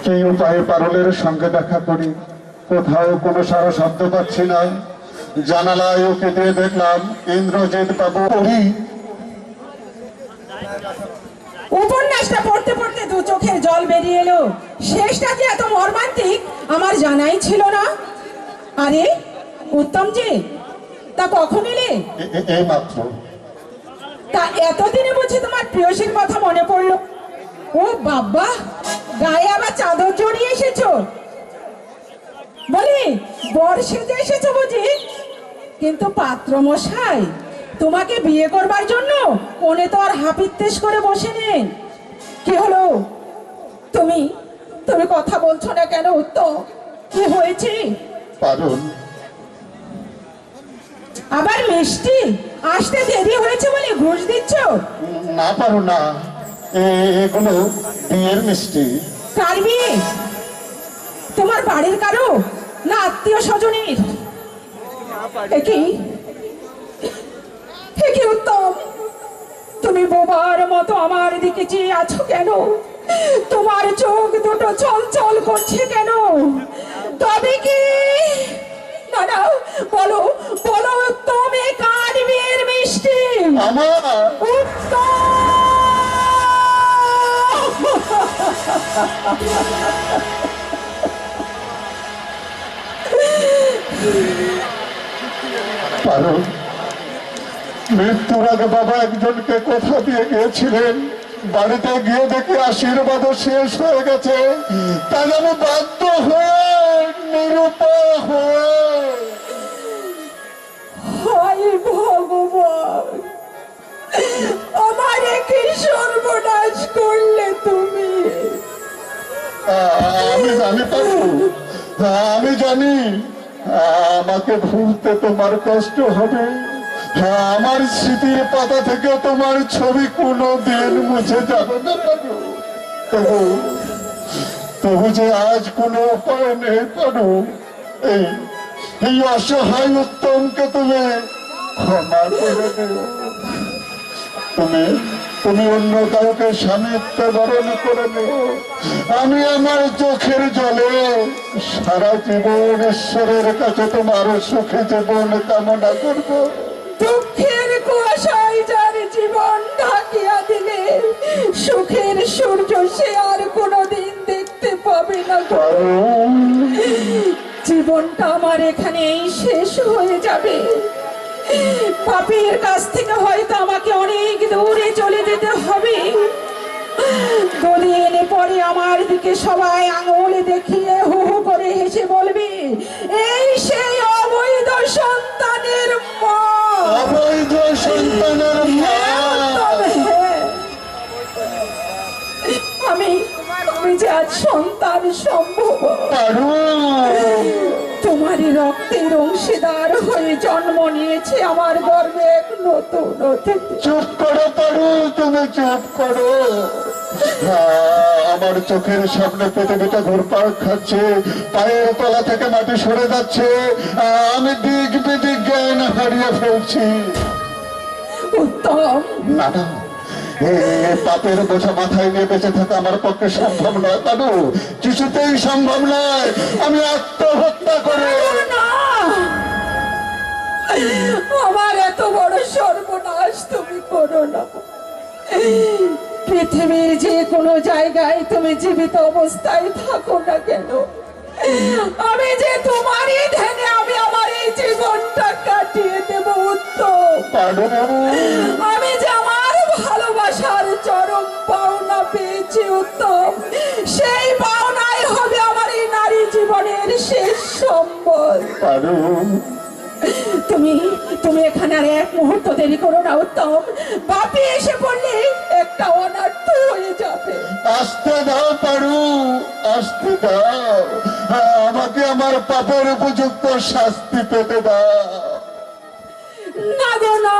সেই উপায়ে পারুলের সঙ্গে দেখা করি, কোথাও কোনো সারা শব্দ পাচ্ছি না। জানালায় ওকে দিয়ে দেখলাম ইন্দ্রজিৎ বাবু পড়ি। উপন্যাসটা পড়তে পড়তে দু চোখের জল বেরিয়ে এলো। শেষটা যে এত মর্মান্তিক আমার জানাই ছিল না। আরে উত্তম জি, তা কখন এলে? এই মাত্র। তা এতদিনে বুঝি তোমার প্রিয়সীর কথা মনে পড়লো? ও বাবা, গায়ে আবার চাদর জড়িয়ে এসেছো? বলি বর সেজে এসেছো বুঝি? কিন্তু পাত্র মশাই তোমাকে বিয়ে করবার জন্য কোণে তো আর হাপিত্তেশ করে বসে নেই। কি হলো, তুমি তুমি কথা বলছো না কেন? উত্তম, কি হয়েছে? পারুল, আবার মিষ্টি আসতে দেরি হয়েছে বলে ঘুষ দিচ্ছ? না পারো না, এগুলো বিয়ের মিষ্টি। কার বিয়ে? তোমার বাড়ির কারো না আত্মীয় স্বজনের? একই একই উত্তম, তুমি বোবার মতো আমার দিকে চেয়ে আছো কেন? তোমার চোখ দুটো চলচল করছে কেন? তবে কি না না, বলো বলো উত্তম, এ কার বিয়ের মিষ্টি? আমার। উত্তম! পারুল, মৃত্যুর আগে বাবা একজনকে কথা দিয়ে গিয়েছিলেন, বাড়িতে গিয়ে দেখে আশীর্বাদও শেষ হয়ে গেছে। তাই আমি বাধ্য হয়ে নিরুপায় হয়ে। হায় ভগবান, আমার কি সর্বনাশ করলে তুমি! আমি জানি পারু, আমি জানি আমাকে ভুলতে তোমার কষ্ট হবে। আমার স্মৃতির পাতা থেকে তোমার ছবি কোনো দিন মুছে যাবে না পারু। তবু তবু যে আজ কোনো উপায় নেই পারু। এই অসহায় উত্তমকে তুমি ক্ষমা করে দিও। তুমি তুমি অন্য কাউকে স্বামীত্ব বরণ করে নিও। আমি আমার চোখের জলে সারা জীবন ঈশ্বরের কাছে তোমার সুখে জীবন কামনা করব। দুঃখের কুয়াশায় যার জীবন ঢাকিয়া দিলে সুখের সূর্য সে আর কোনোদিন দেখতে পাবে না। জীবনটা আমার এখানেই শেষ হয়ে যাবে। পাপীর কাছ থেকে হয়তো আমাকে অনেক দূরে চলে যেতে হবে। গলি এনে পরে আমার দিকে সবাই আঙুলে দেখিয়ে হু হু করে হেসে বলবে, এই সেই অবৈধ সন্তানের মা। অবৈধ সন্তানের মা। আমি আমি যে আজ সন্তান সম্ভব, তোমারই রক্তের অংশীদার হয়ে জন্ম নিয়েছে আমার গর্বে এক নতুন অতিথি। চুপ করো পারু, তুমি চুপ করো। আমার চোখের সামনে পৃথিবীটা ঘুরপাক খাচ্ছে, পায়ের তলা থেকে মাটি সরে যাচ্ছে, আমি দিক বিদিক জ্ঞান হারিয়ে ফেলছি। উত্তম, না না, পাপের বোঝা মাথায় নিয়ে বেঁচে থাকা আমার পক্ষে সম্ভব নয় পারু, কিছুতেই সম্ভব নয়। আমি আত্মহত্যা করে। না, আমার এত বড় সর্বনাশ তুমি করো না। পৃথিবীর যে কোনো জায়গায় তুমি জীবিত অবস্থায় থাকো না কেন, আমি যে তোমারই ধ্যানে আমি আমার এই জীবনটা কাটিয়ে দেব। উত্তম, আমি যে আমার ভালোবাসার চরম পাওনা পেয়েছি। উত্তম, সেই পাওনাই হবে আমার এই নারী জীবনের শেষ সম্বল। তুমি তুমি এখানে আর এক মুহূর্ত দেরি করো না। উত্তম, বাপি এসে পড়লে একটা অনর্থ হয়ে যাবে। আসতে দাও পারু, আসতে দাও। আমাকে আমার পাপের উপযুক্ত শাস্তি পেতে দাও। না গো না,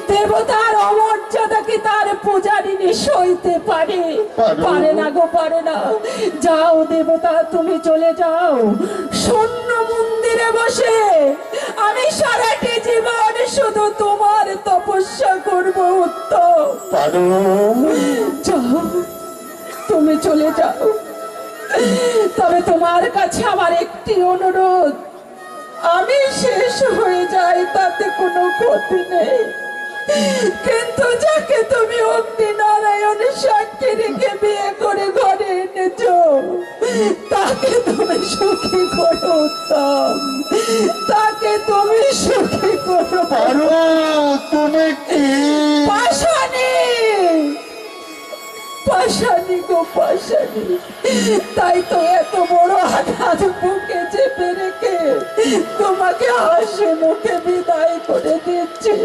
দেবতার অমর্যাদা কি তার পূজারিনী সইতে পারে? পারে না গো, পারে না। যাও দেবতা, তুমি চলে যাও। শূন্য মন্দিরে বসে আমি সারাটি জীবন শুধু তোমার তপস্যা করব। উত্তম, পারু, যাও, তুমি চলে যাও। তবে তোমার কাছে আমার একটি অনুরোধ, আমি শেষ হয়ে যাই তাতে কোনো ক্ষতি নেই, কিন্তু যাকে তুমি অগ্নি নারায়ণ সাক্ষী রেখে বিয়ে করে ঘরে এনেছ তাকে তুমি সুখী করো উত্তম, তাকে তুমি সুখী করো। পারো তুমি কি পাশানি, পাশানি গো পাশানি, তাই তো এত বড় আঘাত বুকে চেপে রেখে তোমাকে হাসি মুখে বিদায় করে দিচ্ছি।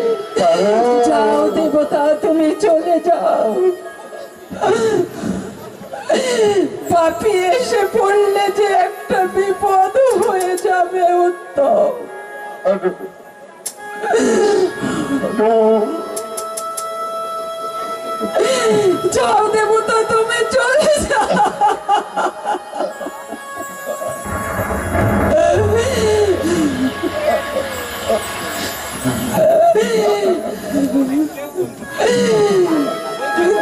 যাও দেবতা, তুমি চলে যাও। পাপি এসে পড়লে যে একটা বিপদ হয়ে যাবে উত্তম। যাও দেবতা, তুমি চলে যাও।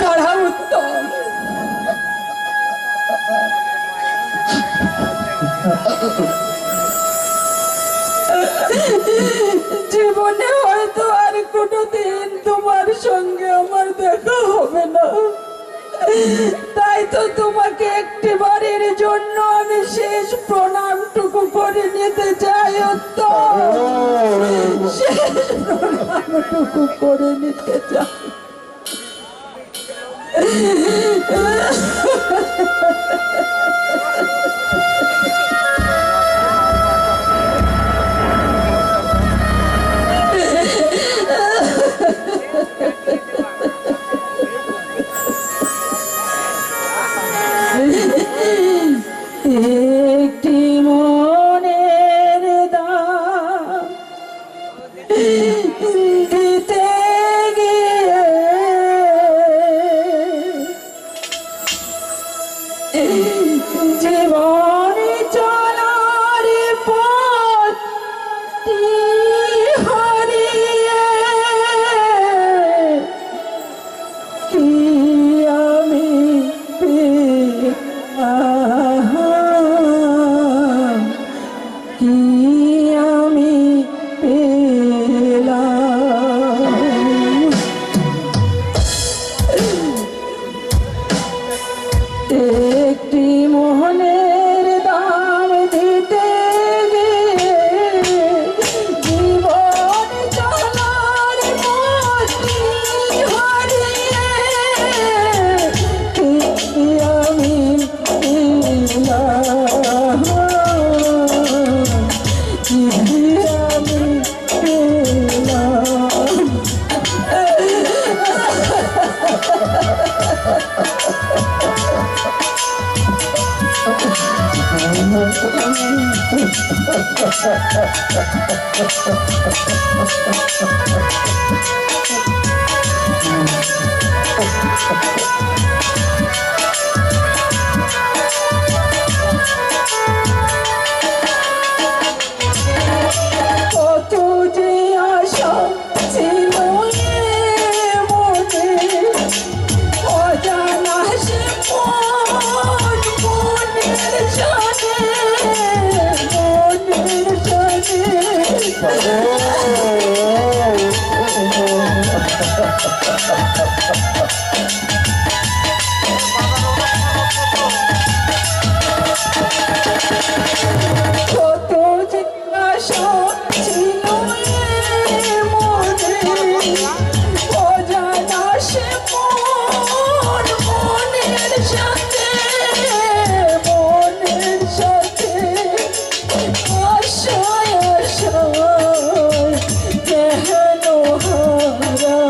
দাঁড়াও উত্তম, জীবনে হয়তো আর কোনোদিন তোমার সঙ্গে আমার দেখা হবে না, তাই তো তোমাকে একটি বারের জন্য আমি শেষ প্রণামটুকু করে নিতে চাই উত্তম, শেষ প্রণামটুকু করে নিতে চাই। একটি মনের দাম দিতে গিয়ে জীবন চলার পথটি হারিয়ে কি আমি কি আমি পেলাম, একটি মোহনের দাম দিতে গিয়ে জীবন চলার পথটি হারিয়ে কি আমি পেলাম, কি আমি পেলাম। কত যে আশা ছিল এ মনে, অজানা সে মন মনের জানে, মনের জানে। কত যে আশা ছিল এ মনে, অজানা সে মন মনের সাথে, মনের সাথে আশায় আশায় কেন হারালাম।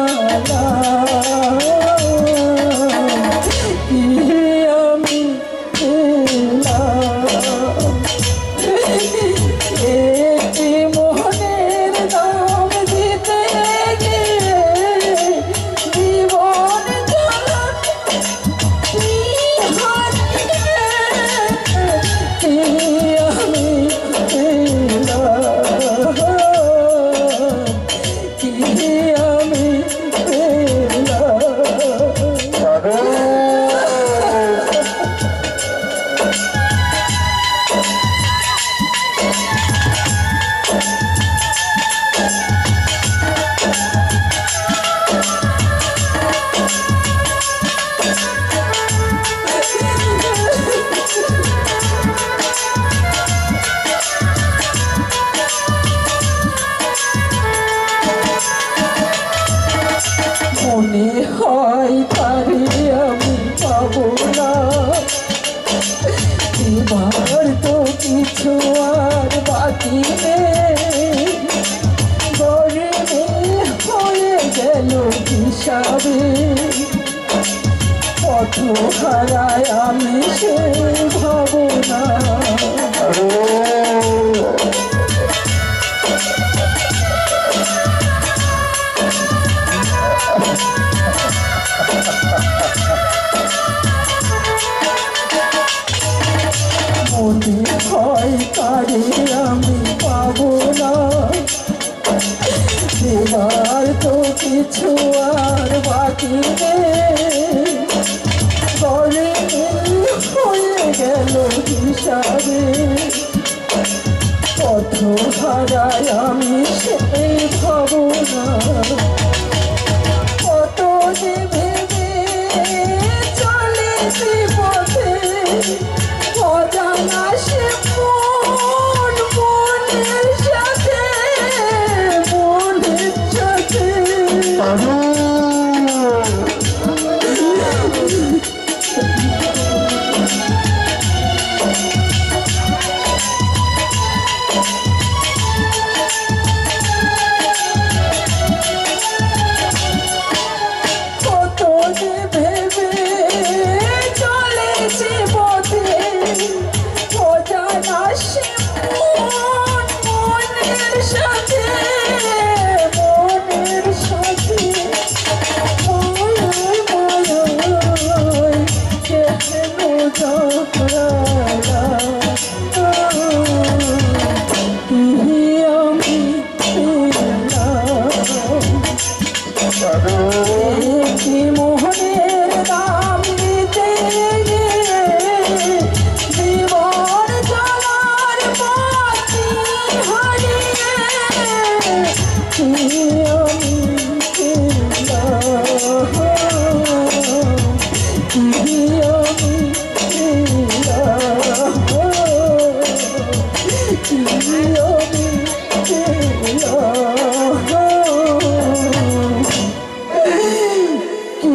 হারায় আমি সে ভাবনা। মনে হয় তারে আমি পাবো না, এবার তো কিছু আর বাকি নেই, গলে হয়ে গেল হিসাবে, পথ হারায় আমি সেই ভাবনা। কত যে ভেবে চলেছি পথে, অজানা সে মন মনের সাথে, মনের সাথে। কত যে ভেবে চলেছি পথে, অজানা সে মন মনের সাথে, মনের সাথে। মায়ায় মায়ায় কেন জড়ালা, কি আমি পেলাম, কি মোহনের দাম দিতে গিয়ে জীবন চলার পথে হারিয়ে, কি আমি পেলাম, কি আমি পেলাম, কি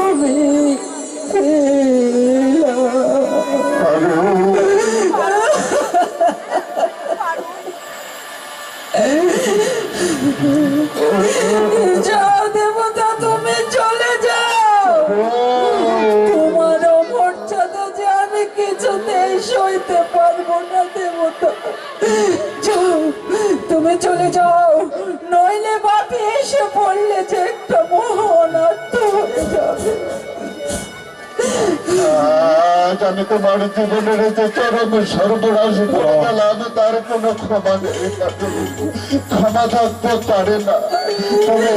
আমি যাও দেবতা, তুমি চলে যাও, তোমার মর্যাদা যে আমি কিছুতেই সইতে পারবো না দেবতা। যাও, তুমি চলে যাও, নইলে বাপি এসে পড়লে যে একটা মোহনার্থ হয়ে যাবে। আজ আমি তোমার জীবনের যে চরম সর্বনাশ করে গেলাম, তার কোনো ক্ষমা নেই, ক্ষমা থাকতে পারে না। তুমি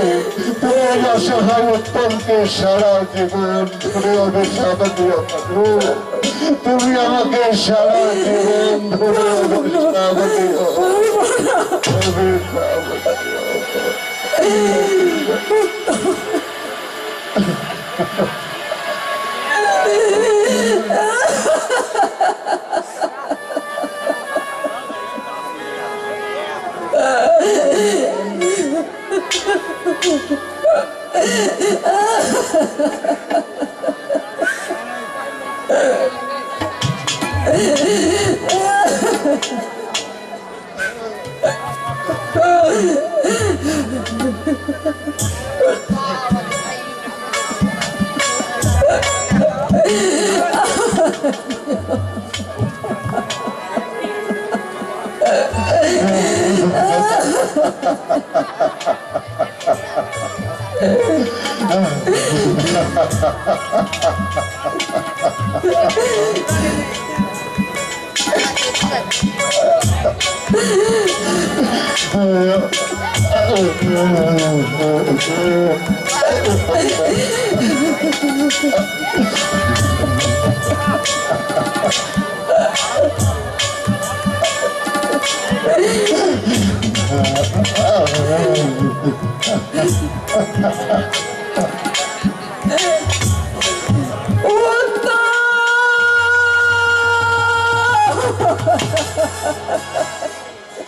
তুমি এই অসহায় উত্তমকে সারা জীবন ধরে অভিশাপ দিও, তুমি আমাকে সারা জীবন ধরে অভিশাপ দিও, অভিশাপ দিও।